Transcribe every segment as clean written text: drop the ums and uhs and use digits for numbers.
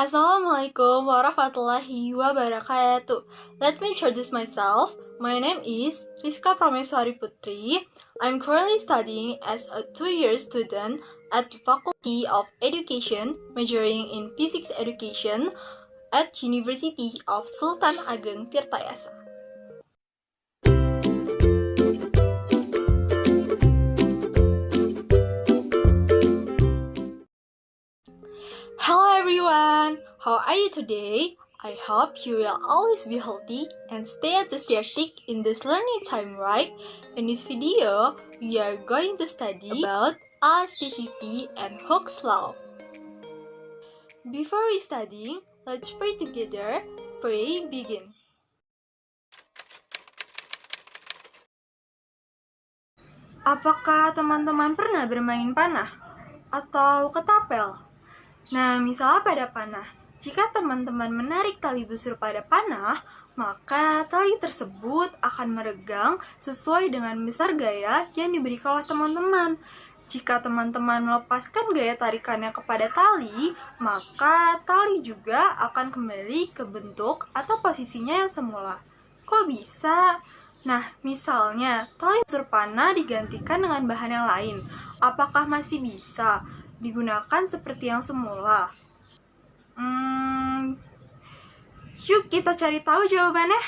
Assalamualaikum warahmatullahi wabarakatuh. Let me introduce myself. My name is Rizka Prameswari Putri. I'm currently studying as a 2-year student at the Faculty of Education, majoring in Physics Education at University of Sultan Ageng Tirtayasa. Hello everyone, how are you today? I hope you will always be healthy and stay enthusiastic in this learning time, right? In this video, we are going to study about elasticity and Hooke's law. Before we study, let's pray together. Pray, begin. Apakah teman-teman pernah bermain panah atau ketapel? Nah, misalnya pada panah, jika teman-teman menarik tali busur pada panah, maka tali tersebut akan meregang sesuai dengan besar gaya yang diberikan oleh teman-teman. Jika teman-teman melepaskan gaya tarikannya kepada tali, maka tali juga akan kembali ke bentuk atau posisinya yang semula. Kok bisa? Nah, misalnya tali busur panah digantikan dengan bahan yang lain. Apakah masih bisa digunakan seperti yang semula? Yuk kita cari tahu jawabannya.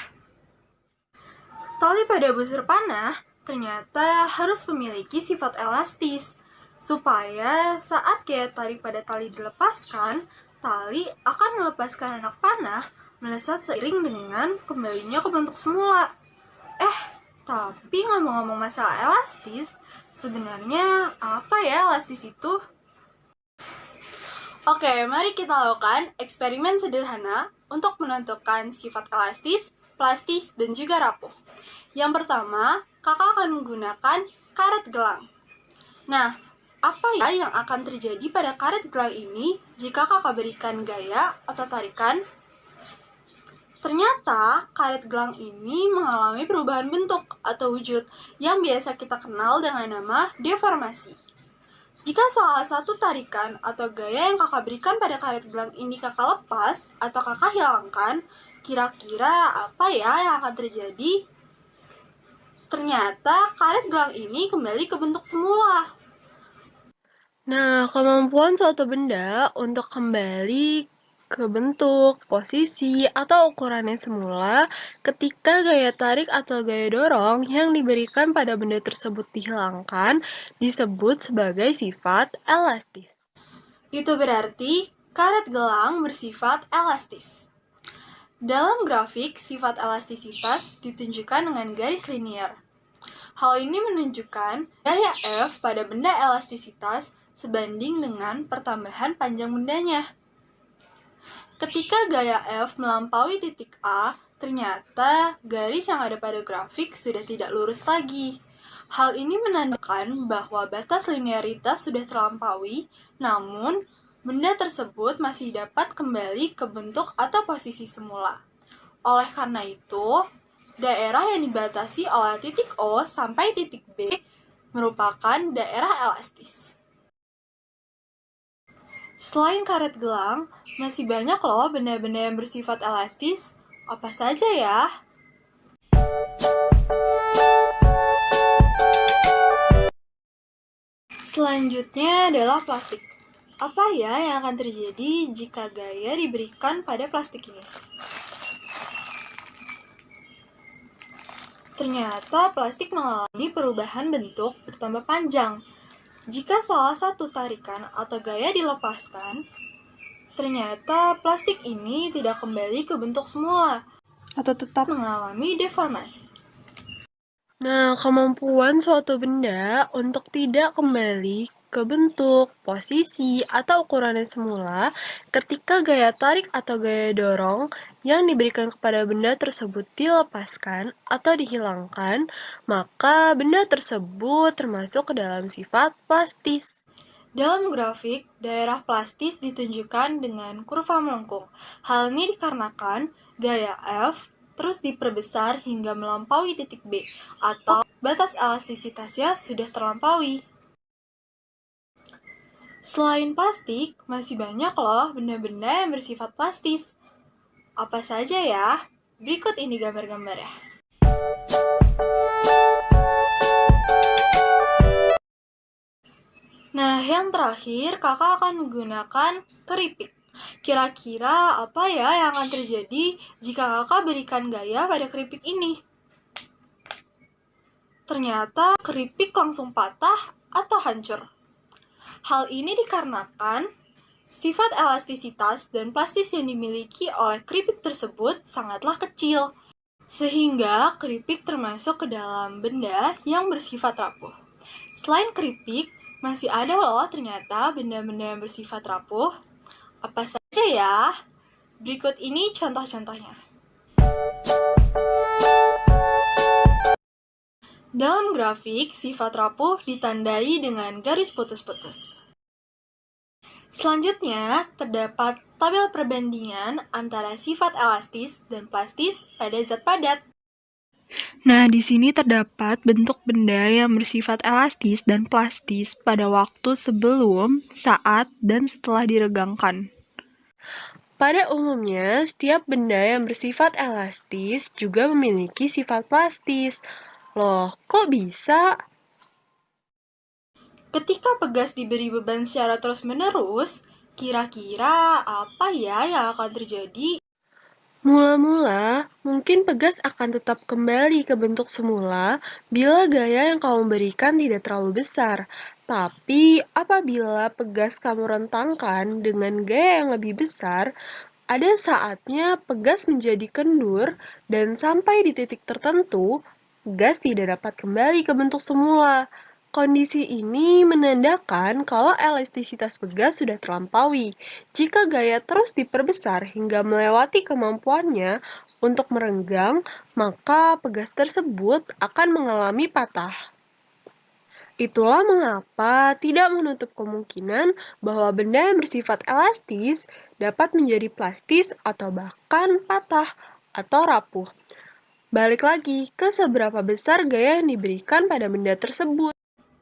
Tali pada busur panah ternyata harus memiliki sifat elastis, supaya saat gaya tarik pada tali dilepaskan, tali akan melepaskan anak panah melesat seiring dengan kembalinya ke bentuk semula. Tapi ngomong-ngomong masalah elastis, sebenarnya apa ya elastis itu? Oke, mari kita lakukan eksperimen sederhana untuk menentukan sifat elastis, plastis, dan juga rapuh. Yang pertama, kakak akan menggunakan karet gelang. Nah, apa ya yang akan terjadi pada karet gelang ini jika kakak berikan gaya atau tarikan? Ternyata, karet gelang ini mengalami perubahan bentuk atau wujud yang biasa kita kenal dengan nama deformasi. Jika salah satu tarikan atau gaya yang kakak berikan pada karet gelang ini kakak lepas atau kakak hilangkan, kira-kira apa ya yang akan terjadi? Ternyata karet gelang ini kembali ke bentuk semula. Nah, kemampuan suatu benda untuk kembali ke bentuk, posisi, atau ukurannya semula ketika gaya tarik atau gaya dorong yang diberikan pada benda tersebut dihilangkan disebut sebagai sifat elastis. Itu berarti karet gelang bersifat elastis. Dalam grafik, sifat elastisitas ditunjukkan dengan garis linear. Hal ini menunjukkan gaya F pada benda elastisitas sebanding dengan pertambahan panjang bendanya. Ketika gaya F melampaui titik A, ternyata garis yang ada pada grafik sudah tidak lurus lagi. Hal ini menandakan bahwa batas linearitas sudah terlampaui, namun benda tersebut masih dapat kembali ke bentuk atau posisi semula. Oleh karena itu, daerah yang dibatasi oleh titik O sampai titik B merupakan daerah elastis. Selain karet gelang, masih banyak loh benda-benda yang bersifat elastis. Apa saja ya? Selanjutnya adalah plastik. Apa ya yang akan terjadi jika gaya diberikan pada plastik ini? Ternyata plastik mengalami perubahan bentuk bertambah panjang. Jika salah satu tarikan atau gaya dilepaskan, ternyata plastik ini tidak kembali ke bentuk semula atau tetap mengalami deformasi. Nah, kemampuan suatu benda untuk tidak kembali ke bentuk, posisi, atau ukurannya semula ketika gaya tarik atau gaya dorong yang diberikan kepada benda tersebut dilepaskan atau dihilangkan, maka benda tersebut termasuk ke dalam sifat plastis. Dalam grafik, daerah plastis ditunjukkan dengan kurva melengkung. Hal ini dikarenakan gaya F terus diperbesar hingga melampaui titik B, atau batas elastisitasnya sudah terlampaui. Selain plastik, masih banyak loh benda-benda yang bersifat plastis. Apa saja ya? Berikut ini gambar-gambarnya. Nah, yang terakhir kakak akan menggunakan keripik. Kira-kira apa ya yang akan terjadi jika kakak berikan gaya pada keripik ini? Ternyata keripik langsung patah atau hancur. Hal ini dikarenakan sifat elastisitas dan plastis yang dimiliki oleh keripik tersebut sangatlah kecil, sehingga keripik termasuk ke dalam benda yang bersifat rapuh. Selain keripik, masih ada loh ternyata benda-benda yang bersifat rapuh. Apa saja ya? Berikut ini contoh-contohnya. Dalam grafik, sifat rapuh ditandai dengan garis putus-putus. Selanjutnya, terdapat tabel perbandingan antara sifat elastis dan plastis pada zat padat. Nah, di sini terdapat bentuk benda yang bersifat elastis dan plastis pada waktu sebelum, saat, dan setelah diregangkan. Pada umumnya, setiap benda yang bersifat elastis juga memiliki sifat plastis. Loh, kok bisa? Ketika pegas diberi beban secara terus-menerus, kira-kira apa ya yang akan terjadi? Mula-mula, mungkin pegas akan tetap kembali ke bentuk semula bila gaya yang kamu berikan tidak terlalu besar. Tapi, apabila pegas kamu rentangkan dengan gaya yang lebih besar, ada saatnya pegas menjadi kendur dan sampai di titik tertentu, pegas tidak dapat kembali ke bentuk semula. Kondisi ini menandakan kalau elastisitas pegas sudah terlampaui. Jika gaya terus diperbesar hingga melewati kemampuannya untuk merenggang, maka pegas tersebut akan mengalami patah. Itulah mengapa tidak menutup kemungkinan bahwa benda yang bersifat elastis dapat menjadi plastis atau bahkan patah atau rapuh. Balik lagi ke seberapa besar gaya yang diberikan pada benda tersebut.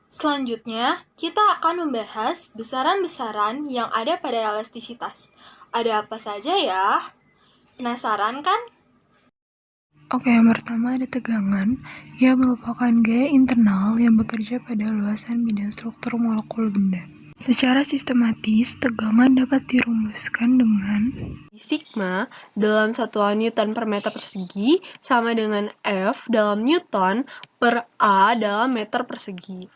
Selanjutnya, kita akan membahas besaran-besaran yang ada pada elastisitas. Ada apa saja ya? Penasaran kan? Oke, yang pertama ada tegangan, yang merupakan gaya internal yang bekerja pada luasan bidang struktur molekul benda. Secara sistematis, tegangan dapat dirumuskan dengan Sigma dalam satuan Newton per meter persegi sama dengan F dalam Newton per A dalam meter persegi.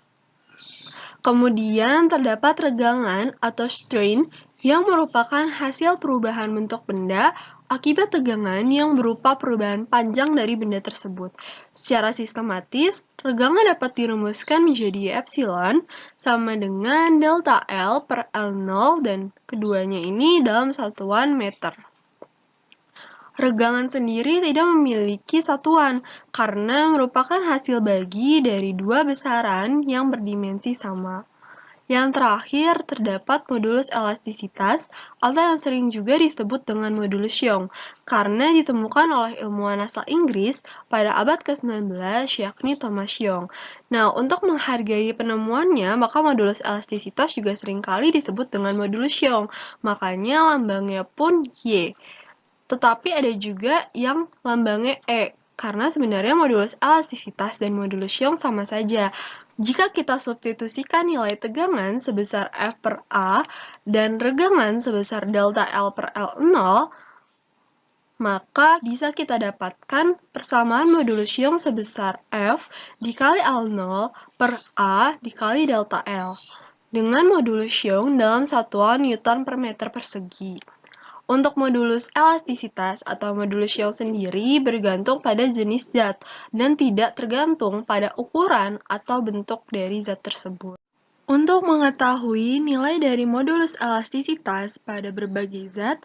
Kemudian terdapat regangan atau strain yang merupakan hasil perubahan bentuk benda akibat tegangan yang berupa perubahan panjang dari benda tersebut. Secara sistematis, regangan dapat dirumuskan menjadi epsilon sama dengan delta L per L0 dan keduanya ini dalam satuan meter. Regangan sendiri tidak memiliki satuan karena merupakan hasil bagi dari dua besaran yang berdimensi sama. Yang terakhir, terdapat modulus elastisitas atau yang sering juga disebut dengan modulus Young karena ditemukan oleh ilmuwan asal Inggris pada abad ke-19 yakni Thomas Young. Nah, untuk menghargai penemuannya, maka modulus elastisitas juga seringkali disebut dengan modulus Young. Makanya lambangnya pun Y. Tetapi ada juga yang lambangnya E, karena sebenarnya modulus elastisitas dan modulus Young sama saja. Jika kita substitusikan nilai tegangan sebesar F per A dan regangan sebesar delta L per L0, maka bisa kita dapatkan persamaan modulus Young sebesar F dikali L0 per A dikali delta L dengan modulus Young dalam satuan Newton per meter persegi. Untuk modulus elastisitas atau modulus Young sendiri bergantung pada jenis zat dan tidak tergantung pada ukuran atau bentuk dari zat tersebut. Untuk mengetahui nilai dari modulus elastisitas pada berbagai zat,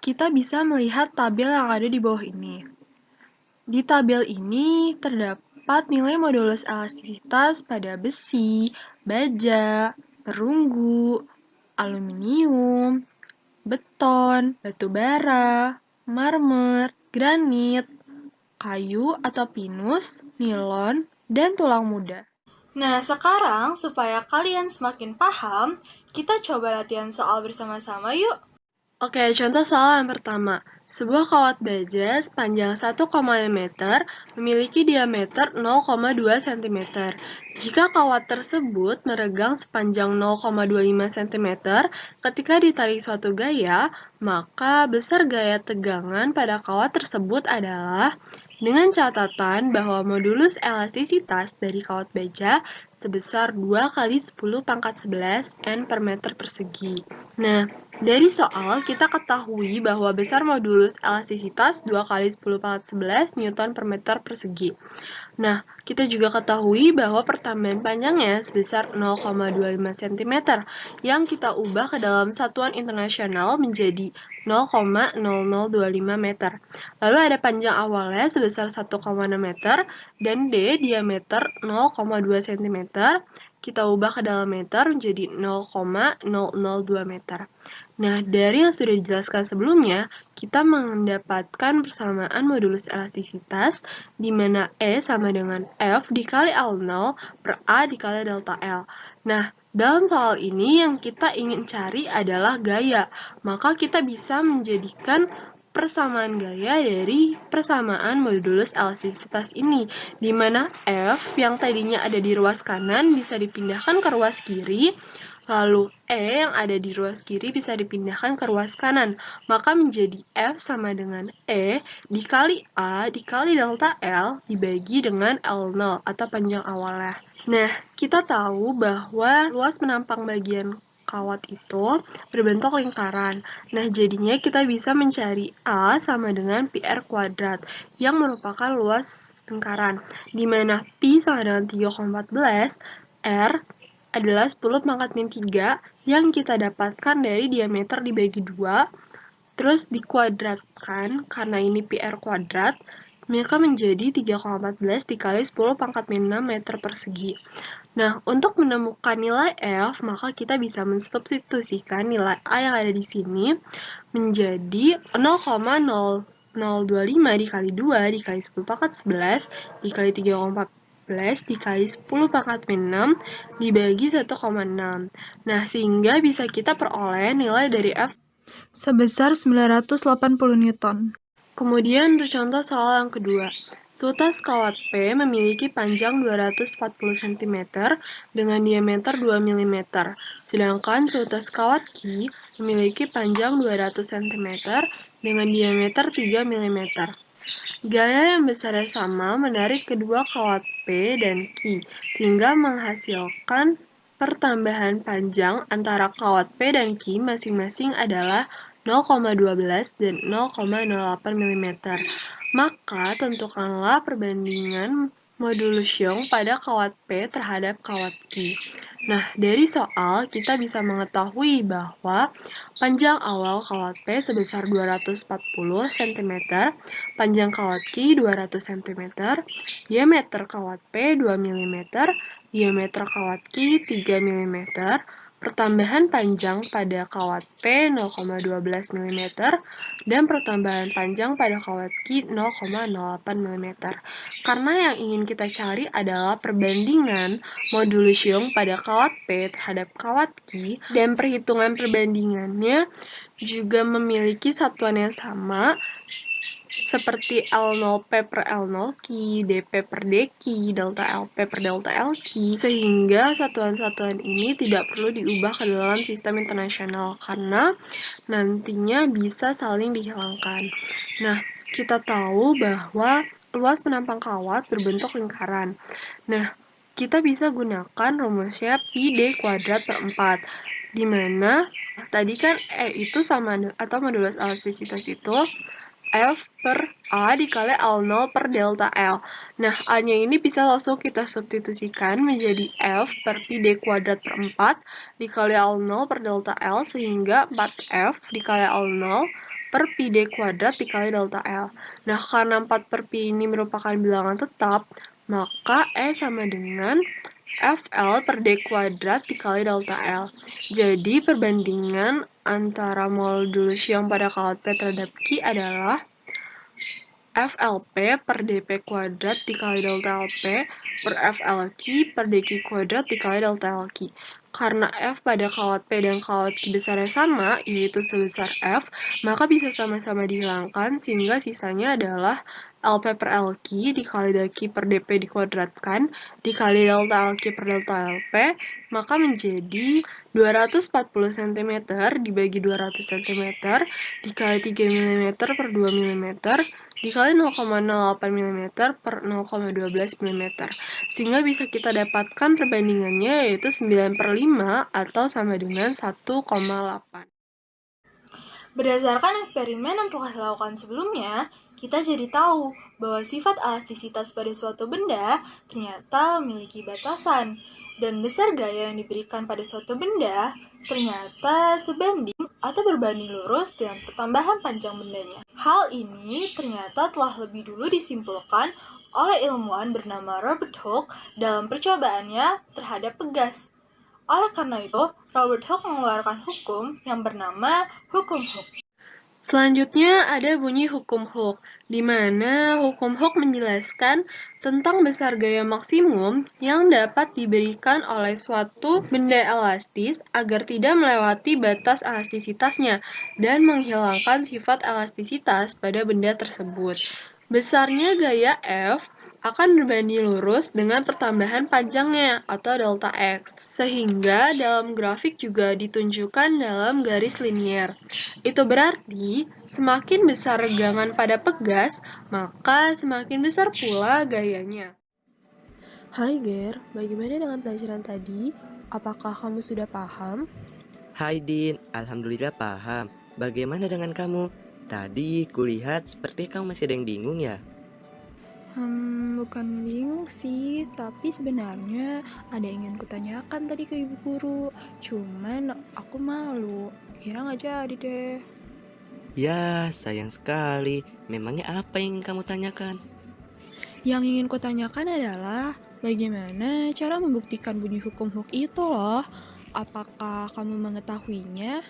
kita bisa melihat tabel yang ada di bawah ini. Di tabel ini terdapat nilai modulus elastisitas pada besi, baja, perunggu, aluminium, beton, batu bara, marmer, granit, kayu atau pinus, nilon, dan tulang muda. Nah, sekarang supaya kalian semakin paham, Kita coba latihan soal bersama-sama yuk. Oke, contoh soal yang pertama. Sebuah kawat baja sepanjang 1,5 meter memiliki diameter 0,2 cm. Jika kawat tersebut meregang sepanjang 0,25 cm ketika ditarik suatu gaya, maka besar gaya tegangan pada kawat tersebut adalah dengan catatan bahwa modulus elastisitas dari kawat baja sebesar 2 kali 10 pangkat 11 N per meter persegi. Nah, dari soal, kita ketahui bahwa besar modulus elastisitas 2 kali 10 pangkat 11 Newton per meter persegi. Nah, kita juga ketahui bahwa pertambahan panjangnya sebesar 0,25 cm yang kita ubah ke dalam satuan internasional menjadi 0,0025 meter. Lalu ada panjang awalnya sebesar 1,6 meter dan D diameter 0,2 cm. Kita ubah ke dalam meter menjadi 0,002 meter. Nah, dari yang sudah dijelaskan sebelumnya, kita mendapatkan persamaan modulus elastisitas di mana E sama dengan F dikali L0 per A dikali delta L. Nah, dalam soal ini yang kita ingin cari adalah gaya. Maka kita bisa menjadikan persamaan gaya dari persamaan modulus elastisitas ini, di mana F yang tadinya ada di ruas kanan bisa dipindahkan ke ruas kiri, lalu E yang ada di ruas kiri bisa dipindahkan ke ruas kanan. Maka menjadi F sama dengan E dikali A dikali delta L dibagi dengan L0 atau panjang awalnya. Nah, kita tahu bahwa luas penampang bagian kawat itu berbentuk lingkaran. Nah, jadinya kita bisa mencari A sama dengan PR kuadrat yang merupakan luas lingkaran, di mana Pi sama dengan 3,14, R adalah 10 pangkat min 3 yang kita dapatkan dari diameter dibagi 2, terus dikuadratkan karena ini PR kuadrat, maka menjadi 3,14 dikali 10 pangkat min 6 meter persegi. Nah, untuk menemukan nilai F, maka kita bisa mensubstitusikan nilai A yang ada di sini menjadi 0,0025 dikali 2 dikali 10 pangkat 11 dikali 3,14 dikali 10 pangkat min 6 dibagi 1,6. Nah, sehingga bisa kita peroleh nilai dari F sebesar 980 Newton. Kemudian untuk contoh soal yang kedua. Sutas kawat P memiliki panjang 240 cm dengan diameter 2 mm, sedangkan sutas kawat Q memiliki panjang 200 cm dengan diameter 3 mm. Gaya yang besarnya sama menarik kedua kawat P dan Q, sehingga menghasilkan pertambahan panjang antara kawat P dan Q masing-masing adalah 0,12 dan 0,08 mm. Maka tentukanlah perbandingan modulus Young pada kawat P terhadap kawat Q. Nah, dari soal kita bisa mengetahui bahwa panjang awal kawat P sebesar 240 cm, panjang kawat Q 200 cm, diameter kawat P 2 mm, diameter kawat Q 3 mm, pertambahan panjang pada kawat P 0,12 mm, dan pertambahan panjang pada kawat Q 0,08 mm. Karena yang ingin kita cari adalah perbandingan modulus Young pada kawat P terhadap kawat Q, dan perhitungan perbandingannya juga memiliki satuan yang sama, seperti L0P per L0Q, dP per dQ, delta LP per delta LQ, sehingga satuan-satuan ini tidak perlu diubah ke dalam sistem internasional karena nantinya bisa saling dihilangkan. Nah, kita tahu bahwa luas penampang kawat berbentuk lingkaran. Nah, kita bisa gunakan rumusnya Pi D kuadrat per 4, di mana tadi kan E itu sama atau modulus elastisitas itu F per A dikali L0 per delta L. Nah, A-nya ini bisa langsung kita substitusikan menjadi F per Pi D kuadrat per 4 dikali L0 per delta L, sehingga 4F dikali L0 per Pi D kuadrat dikali delta L. Nah, karena 4 per Pi ini merupakan bilangan tetap, maka E sama dengan FL per D kuadrat dikali delta L. Jadi, perbandingan antara modulus Young pada kawat P terhadap Q adalah FLP per dP kuadrat dikali delta LP per FLQ per dQ kuadrat dikali delta LQ. Karena F pada kawat P dan kawat Q besarnya sama, yaitu sebesar F, maka bisa sama-sama dihilangkan sehingga sisanya adalah LP per LQ dikali dQ per DP dikuadratkan, dikali delta LQ per delta LP, maka menjadi 240 cm dibagi 200 cm dikali 3 mm per 2 mm dikali 0,08 mm per 0,12 mm. Sehingga bisa kita dapatkan perbandingannya yaitu 9 per 5 atau sama dengan 1,8. Berdasarkan eksperimen yang telah dilakukan sebelumnya, kita jadi tahu bahwa sifat elastisitas pada suatu benda ternyata memiliki batasan, dan besar gaya yang diberikan pada suatu benda ternyata sebanding atau berbanding lurus dengan pertambahan panjang bendanya. Hal ini ternyata telah lebih dulu disimpulkan oleh ilmuwan bernama Robert Hooke dalam percobaannya terhadap pegas. Oleh karena itu, Robert Hooke mengeluarkan hukum yang bernama hukum Hooke. Selanjutnya ada bunyi hukum Hooke, di mana hukum Hooke menjelaskan tentang besar gaya maksimum yang dapat diberikan oleh suatu benda elastis agar tidak melewati batas elastisitasnya dan menghilangkan sifat elastisitas pada benda tersebut. Besarnya gaya F akan berbanding lurus dengan pertambahan panjangnya atau delta X, sehingga dalam grafik juga ditunjukkan dalam garis linier. Itu berarti semakin besar regangan pada pegas, maka semakin besar pula gayanya. Hai Ger, bagaimana dengan pelajaran tadi? Apakah kamu sudah paham? Hai Din, alhamdulillah paham. Bagaimana dengan kamu? Tadi kulihat seperti kamu masih ada yang bingung ya? Bukan bingung sih, tapi sebenarnya ada yang ingin kutanyakan tadi ke ibu guru. Cuman aku malu, kira nggak jadi deh. Ya, sayang sekali. Memangnya apa yang ingin kamu tanyakan? Yang ingin kutanyakan adalah bagaimana cara membuktikan bunyi hukum Hooke itu loh. Apakah kamu mengetahuinya?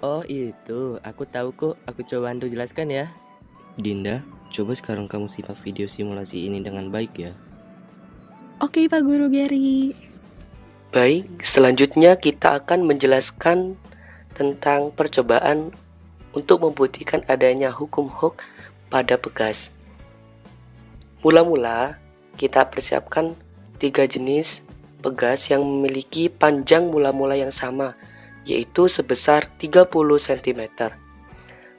Oh itu, aku tahu kok. Aku coba untuk jelaskan ya. Dinda, coba sekarang kamu simak video simulasi ini dengan baik ya. Oke Pak Guru Gary. Baik, selanjutnya kita akan menjelaskan tentang percobaan untuk membuktikan adanya hukum Hooke pada pegas. Mula-mula, kita persiapkan 3 jenis pegas yang memiliki panjang mula-mula yang sama, yaitu sebesar 30 cm.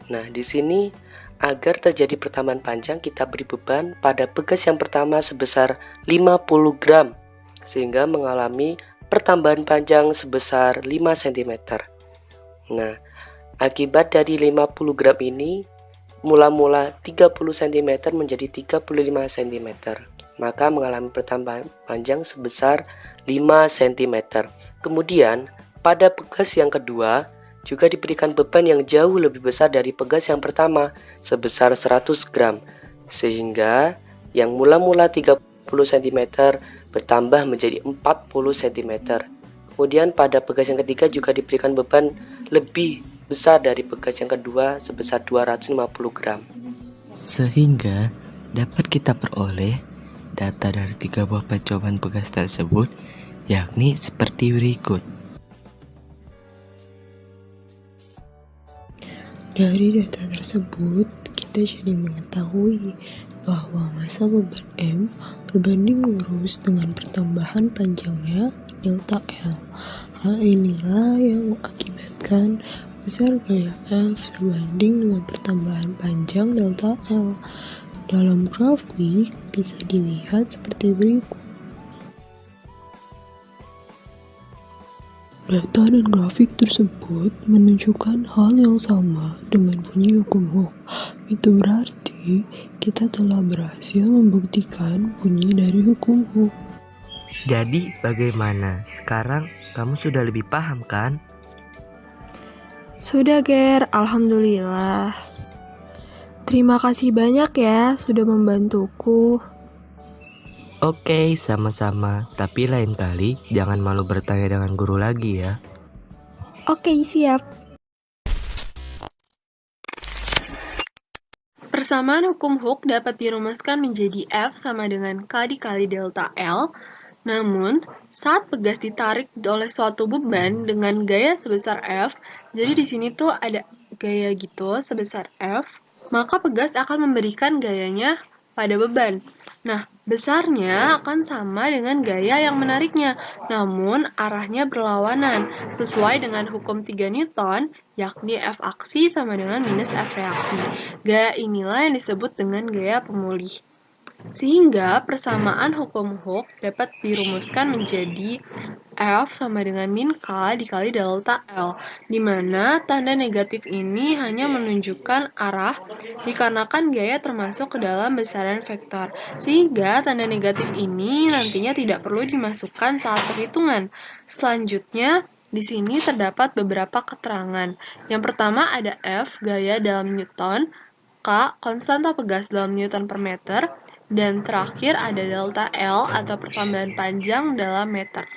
Nah, di sini agar terjadi pertambahan panjang, kita beri beban pada pegas yang pertama sebesar 50 gram, sehingga mengalami pertambahan panjang sebesar 5 cm. Nah, akibat dari 50 gram ini, mula-mula 30 cm menjadi 35 cm, maka mengalami pertambahan panjang sebesar 5 cm. Kemudian, pada pegas yang kedua, juga diberikan beban yang jauh lebih besar dari pegas yang pertama, sebesar 100 gram, sehingga yang mula-mula 30 cm bertambah menjadi 40 cm. Kemudian pada pegas yang ketiga juga diberikan beban lebih besar dari pegas yang kedua sebesar 250 gram. Sehingga dapat kita peroleh data dari 3 buah percobaan pegas tersebut, yakni seperti berikut. Dari data tersebut, kita jadi mengetahui bahwa massa beban M berbanding lurus dengan pertambahan panjangnya delta L. Hal inilah yang mengakibatkan besar gaya F sebanding dengan pertambahan panjang delta L. Dalam grafik bisa dilihat seperti berikut. Data dan grafik tersebut menunjukkan hal yang sama dengan bunyi hukum Hooke. Itu berarti kita telah berhasil membuktikan bunyi dari hukum Hooke. Jadi bagaimana? Sekarang kamu sudah lebih paham kan? Sudah Ger, alhamdulillah. Terima kasih banyak ya sudah membantuku. Oke, sama-sama. Tapi lain kali jangan malu bertanya dengan guru lagi ya. Oke, siap. Persamaan hukum Hooke dapat dirumuskan menjadi F sama dengan K dikali delta L, Namun, saat pegas ditarik oleh suatu beban dengan gaya sebesar F, jadi di sini tuh ada gaya gitu sebesar F, maka pegas akan memberikan gayanya pada beban. Nah, besarnya akan sama dengan gaya yang menariknya, namun arahnya berlawanan, sesuai dengan hukum 3 Newton, yakni F aksi sama dengan minus F reaksi. Gaya inilah yang disebut dengan gaya pemulih. Sehingga persamaan hukum Hooke dapat dirumuskan menjadi F sama dengan min K dikali delta L, di mana tanda negatif ini hanya menunjukkan arah dikarenakan gaya termasuk ke dalam besaran vektor, sehingga tanda negatif ini nantinya tidak perlu dimasukkan saat perhitungan. Selanjutnya, di sini terdapat beberapa keterangan. Yang pertama ada F, gaya dalam Newton, K, konstanta pegas dalam Newton per meter, dan terakhir ada delta L atau pertambahan panjang dalam meter.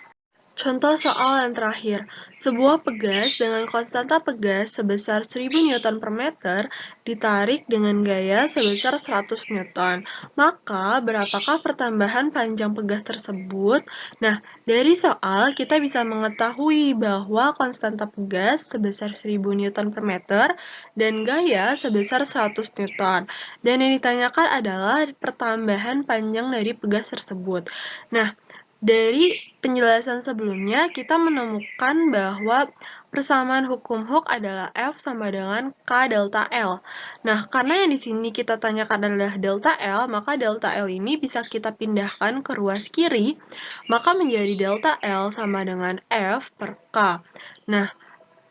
Contoh soal yang terakhir, sebuah pegas dengan konstanta pegas sebesar 1000 Newton per meter ditarik dengan gaya sebesar 100 Newton. Maka, berapakah pertambahan panjang pegas tersebut? Nah, dari soal kita bisa mengetahui bahwa konstanta pegas sebesar 1000 Newton per meter dan gaya sebesar 100 Newton. Dan yang ditanyakan adalah pertambahan panjang dari pegas tersebut. Nah, dari penjelasan sebelumnya, kita menemukan bahwa persamaan hukum Hooke adalah F sama dengan K delta L. Nah, karena yang di sini kita tanyakan adalah delta L, maka delta L ini bisa kita pindahkan ke ruas kiri, maka menjadi delta L sama dengan F per K. Nah,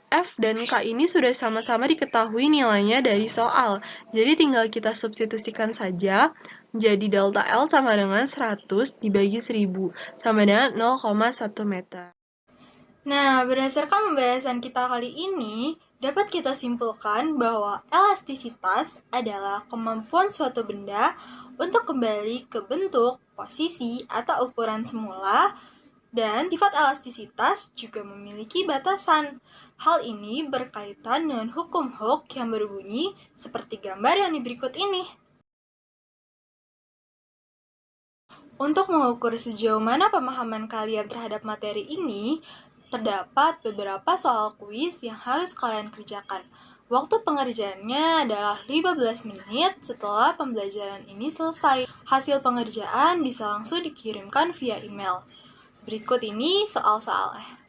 F dan K ini sudah sama-sama diketahui nilainya dari soal, jadi tinggal kita substitusikan saja. Jadi delta L sama dengan 100 dibagi 1000, sama dengan 0,1 meter. Nah, berdasarkan pembahasan kita kali ini, dapat kita simpulkan bahwa elastisitas adalah kemampuan suatu benda untuk kembali ke bentuk, posisi, atau ukuran semula, dan sifat elastisitas juga memiliki batasan. Hal ini berkaitan dengan hukum Hooke yang berbunyi seperti gambar yang di berikut ini. Untuk mengukur sejauh mana pemahaman kalian terhadap materi ini, terdapat beberapa soal kuis yang harus kalian kerjakan. Waktu pengerjaannya adalah 15 menit setelah pembelajaran ini selesai. Hasil pengerjaan bisa langsung dikirimkan via email. Berikut ini soal-soalnya.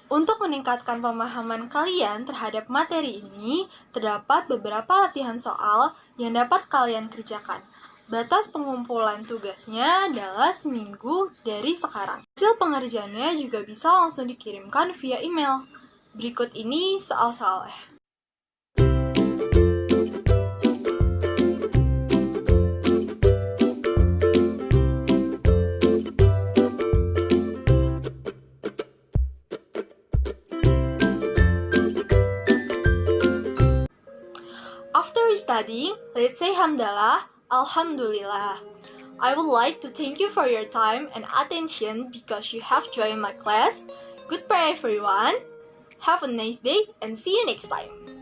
Untuk meningkatkan pemahaman kalian terhadap materi ini, terdapat beberapa latihan soal yang dapat kalian kerjakan. Batas pengumpulan tugasnya adalah seminggu dari sekarang. Hasil pengerjaannya juga bisa langsung dikirimkan via email. Berikut ini soal-soalnya. After studying, let's say Hamdalah, Alhamdulillah. I would like to thank you for your time and attention because you have joined my class. Goodbye everyone. Have a nice day and see you next time.